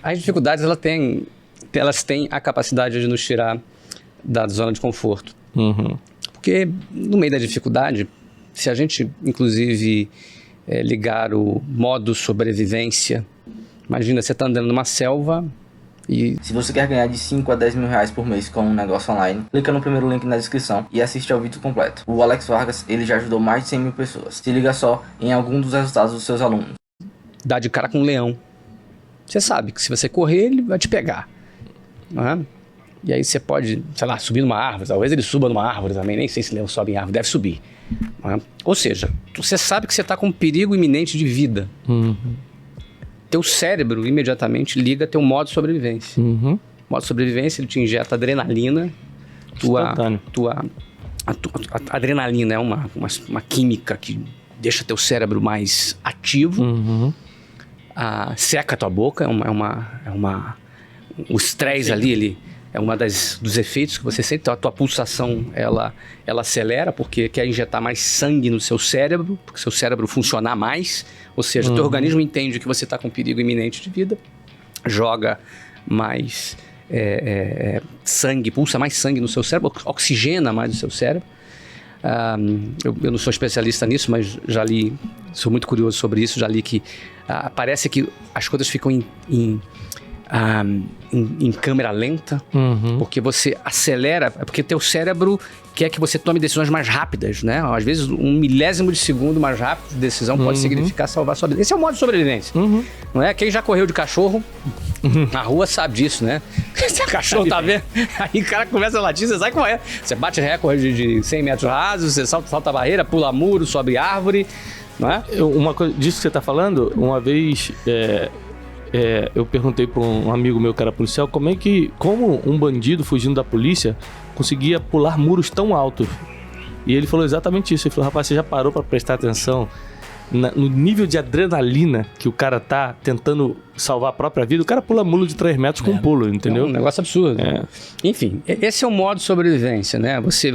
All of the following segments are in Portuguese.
As dificuldades, elas têm a capacidade de nos tirar da zona de conforto. Porque no meio da dificuldade, se a gente, inclusive, ligar o modo sobrevivência, imagina, você está andando numa selva e... Se você quer ganhar de 5 a 10 mil reais por mês com um negócio online, clica no primeiro link na descrição e assiste ao vídeo completo. O Alex Vargas, ele já ajudou mais de 100 mil pessoas. Se liga só em algum dos resultados dos seus alunos. Dá de cara com um leão. Você sabe que se você correr, ele vai te pegar. Não é? E aí você pode, sei lá, subir numa árvore. Talvez ele suba numa árvore também. Nem sei se leão sobe em árvore. Deve subir. Não é? Ou seja, você sabe que você está com um perigo iminente de vida. Teu cérebro imediatamente liga teu modo de sobrevivência. O modo de sobrevivência, ele te injeta adrenalina. A adrenalina é uma química que deixa teu cérebro mais ativo. Seca a tua boca, o estresse ali, ele é uma dos efeitos que você sente. A tua pulsação, ela acelera porque quer injetar mais sangue no seu cérebro, porque seu cérebro funcionar mais, ou seja, teu organismo entende que você está com perigo iminente de vida, joga mais sangue, pulsa mais sangue no seu cérebro, oxigena mais o seu cérebro. Eu não sou especialista nisso, mas já li, sou muito curioso sobre isso, já li que parece que as coisas ficam em câmera lenta, porque você acelera, porque teu cérebro quer que você tome decisões mais rápidas, né? Às vezes 1 milésimo de segundo mais rápido de decisão pode significar salvar sua vida. Esse é o modo de sobrevivência, não é? Quem já correu de cachorro na rua sabe disso, né? Se o cachorro tá vendo, aí o cara começa a latir, você sai correndo. Você bate recorde de 100 metros rasos, você salta a barreira, pula muro, sobe árvore, não é? Uma coisa disso que você tá falando, uma vez... eu perguntei para um amigo meu que era policial como um bandido fugindo da polícia conseguia pular muros tão altos. E ele falou exatamente isso. Ele falou, rapaz, você já parou para prestar atenção no nível de adrenalina que o cara tá tentando salvar a própria vida? O cara pula muro de 3 metros com um pulo, entendeu? É um negócio absurdo. Enfim, esse é o modo de sobrevivência, né? Você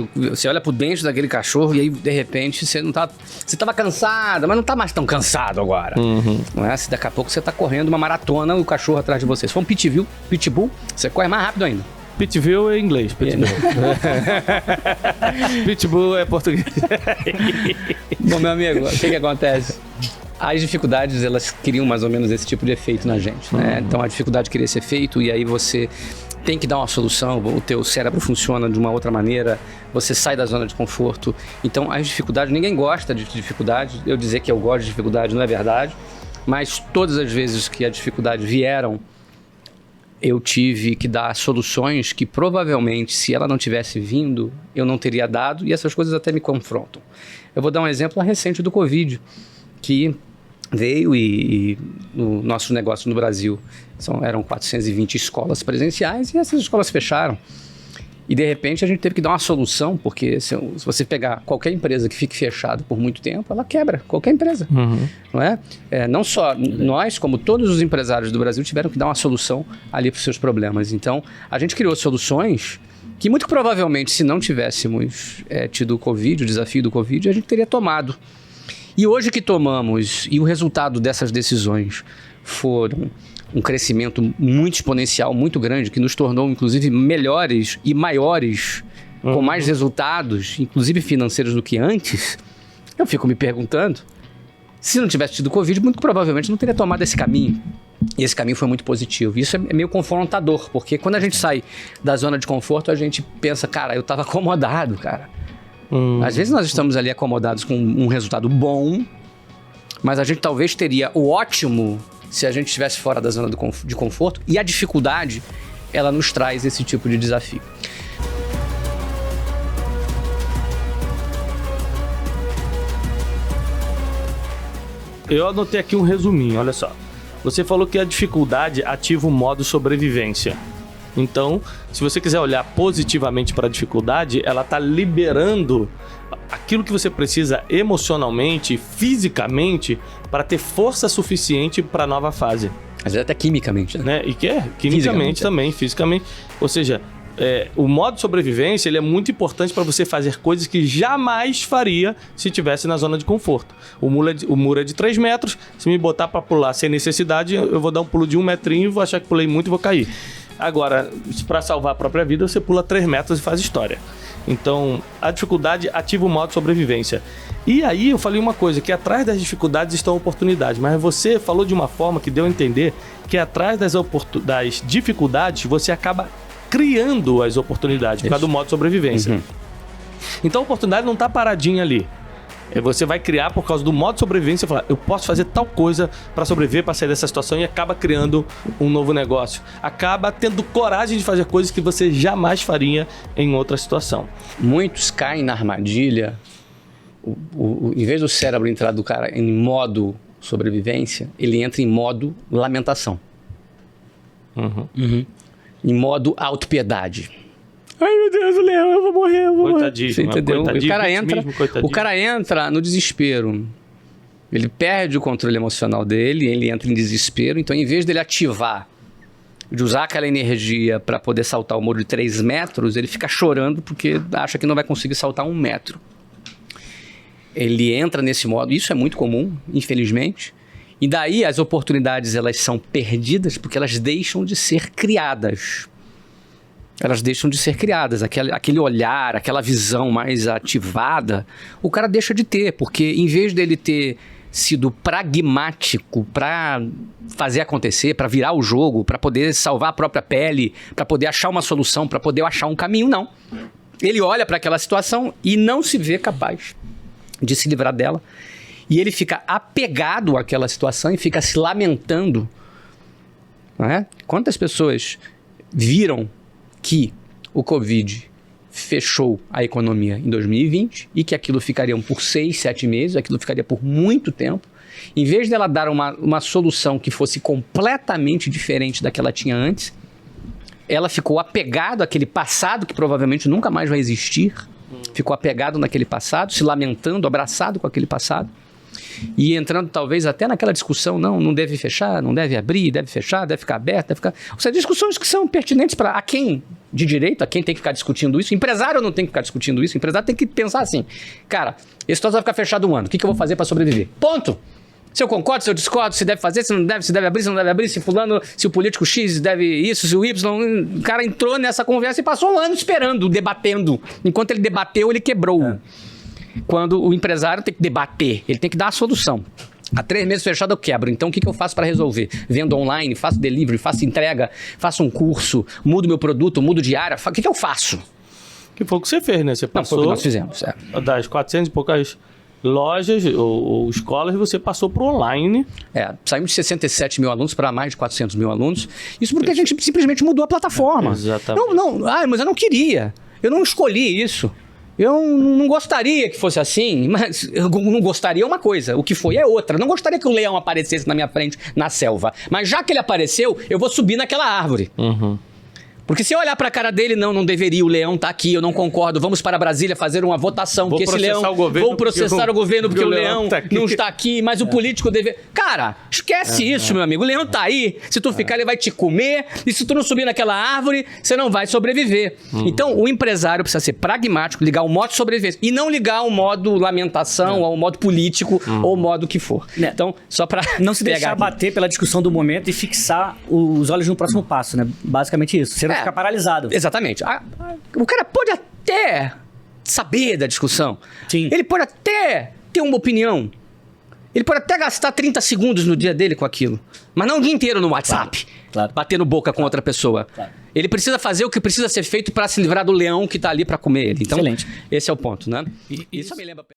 olha pro dente daquele cachorro e aí, de repente, você não tá... Você tava cansado, mas não tá mais tão cansado agora. Não é? Se daqui a pouco você tá correndo uma maratona, o cachorro atrás de você. Se for um pitbull, você corre mais rápido ainda. Pitbull é inglês. Pitbull é português. Bom, meu amigo, o que acontece? As dificuldades, elas criam mais ou menos esse tipo de efeito na gente, né? Então, a dificuldade cria esse efeito e aí você tem que dar uma solução, o teu cérebro funciona de uma outra maneira, você sai da zona de conforto. Então, as dificuldades, ninguém gosta de dificuldade. Eu dizer que eu gosto de dificuldade não é verdade, mas todas as vezes que a dificuldade vieram, eu tive que dar soluções que provavelmente, se ela não tivesse vindo, eu não teria dado, e essas coisas até me confrontam. Eu vou dar um exemplo recente do Covid, que veio e no nosso negócio no Brasil eram 420 escolas presenciais e essas escolas fecharam. E de repente a gente teve que dar uma solução, porque se você pegar qualquer empresa que fique fechada por muito tempo, ela quebra, qualquer empresa. Não é? Não só nós, como todos os empresários do Brasil tiveram que dar uma solução ali para os seus problemas. Então, a gente criou soluções que muito provavelmente, se não tivéssemos tido o Covid, o desafio do Covid, a gente teria tomado. E hoje que tomamos, e o resultado dessas decisões foram um crescimento muito exponencial, muito grande, que nos tornou, inclusive, melhores e maiores, com mais resultados, inclusive financeiros do que antes, eu fico me perguntando, se não tivesse tido Covid, muito provavelmente não teria tomado esse caminho. E esse caminho foi muito positivo. Isso é meio confrontador, porque quando a gente sai da zona de conforto, a gente pensa, cara, eu estava acomodado, cara. Às vezes nós estamos ali acomodados com um resultado bom, mas a gente talvez teria o ótimo se a gente estivesse fora da zona de conforto, e a dificuldade, ela nos traz esse tipo de desafio. Eu anotei aqui um resuminho, olha só. Você falou que a dificuldade ativa o modo sobrevivência. Então, se você quiser olhar positivamente para a dificuldade, ela está liberando aquilo que você precisa emocionalmente, fisicamente, para ter força suficiente para a nova fase. Às vezes até quimicamente, né? E que é? Quimicamente também, fisicamente. Ou seja, o modo de sobrevivência ele é muito importante para você fazer coisas que jamais faria se estivesse na zona de conforto. O muro é de 3 metros, se me botar para pular sem necessidade, eu vou dar um pulo de 1 metrinho, vou achar que pulei muito e vou cair. Agora, para salvar a própria vida, você pula 3 metros e faz história. Então, a dificuldade ativa o modo de sobrevivência. E aí eu falei uma coisa, que atrás das dificuldades estão oportunidades, mas você falou de uma forma que deu a entender que atrás das dificuldades você acaba criando as oportunidades por causa do modo de sobrevivência. Então a oportunidade não está paradinha ali. Você vai criar por causa do modo de sobrevivência, falar, eu posso fazer tal coisa para sobreviver, para sair dessa situação, e acaba criando um novo negócio. Acaba tendo coragem de fazer coisas que você jamais faria em outra situação. Muitos caem na armadilha. Em vez do cérebro entrar do cara em modo sobrevivência, ele entra em modo lamentação. Em modo autopiedade. Ai, meu Deus, o leão, eu vou morrer, eu vou morrer. Coitadinho, entendeu? Coitadinho. O cara entra no desespero. Ele perde o controle emocional dele, ele entra em desespero. Então, em vez dele ativar, de usar aquela energia para poder saltar o muro de 3 metros, ele fica chorando porque acha que não vai conseguir saltar 1 metro. Ele entra nesse modo. Isso é muito comum, infelizmente. E daí as oportunidades elas são perdidas porque elas deixam de ser criadas. Elas deixam de ser criadas. Aquele olhar, aquela visão mais ativada, o cara deixa de ter. Porque em vez dele ter sido pragmático para fazer acontecer, para virar o jogo, para poder salvar a própria pele, para poder achar uma solução, para poder achar um caminho, não. Ele olha para aquela situação e não se vê capaz de se livrar dela. E ele fica apegado àquela situação e fica se lamentando. Não é? Quantas pessoas viram que o Covid fechou a economia em 2020 e que aquilo ficaria por 6, 7 meses, aquilo ficaria por muito tempo. Em vez dela dar uma solução que fosse completamente diferente da que ela tinha antes, ela ficou apegada àquele passado que provavelmente nunca mais vai existir. Ficou apegado naquele passado, se lamentando, abraçado com aquele passado. E entrando talvez até naquela discussão, não deve fechar, não deve abrir, deve fechar, deve ficar aberto, deve ficar... Ou seja, discussões que são pertinentes para a quem de direito, a quem tem que ficar discutindo isso. Empresário não tem que ficar discutindo isso, empresário tem que pensar assim, cara, esse troço vai ficar fechado 1 ano, o que eu vou fazer para sobreviver? Ponto! Se eu concordo, se eu discordo, se deve fazer, se não deve, se deve abrir, se não deve abrir, se fulano, se o político X deve isso, se o Y... O cara entrou nessa conversa e passou 1 ano esperando, debatendo. Enquanto ele debateu, ele quebrou. Quando o empresário tem que debater, ele tem que dar a solução. Há 3 meses fechado eu quebro, então o que eu faço para resolver? Vendo online, faço delivery, faço entrega, faço um curso, mudo meu produto, mudo de área, o que eu faço? Que foi o que você fez, né? Você passou... Não, foi o que nós fizemos, das 400 e poucas lojas ou escolas, você passou para o online. Saímos de 67 mil alunos para mais de 400 mil alunos. Isso porque a gente simplesmente mudou a plataforma. Exatamente. Mas eu não queria. Eu não escolhi isso. Eu não gostaria que fosse assim, mas eu não gostaria uma coisa, o que foi é outra. Não gostaria que o leão aparecesse na minha frente na selva. Mas já que ele apareceu, eu vou subir naquela árvore. Porque se eu olhar pra cara dele, não deveria, o leão tá aqui, eu não concordo, vamos para Brasília fazer uma votação, porque esse leão... Vou processar o governo porque o leão não está aqui, mas o político deve... Cara, esquece isso, meu amigo, o leão tá aí, se tu ficar ele vai te comer, e se tu não subir naquela árvore, você não vai sobreviver. Então, o empresário precisa ser pragmático, ligar o modo sobrevivência, e não ligar o modo lamentação, ou o modo político, ou o modo que for. Então, só pra... Não se deixar bater pela discussão do momento e fixar os olhos no próximo passo, né? Basicamente isso. Você não ficar paralisado. Exatamente. O cara pode até saber da discussão. Sim. Ele pode até ter uma opinião. Ele pode até gastar 30 segundos no dia dele com aquilo. Mas não o dia inteiro no WhatsApp. Claro. Batendo boca com outra pessoa. Claro. Ele precisa fazer o que precisa ser feito para se livrar do leão que tá ali para comer ele. Então, excelente. Esse é o ponto, né? Isso me lembra...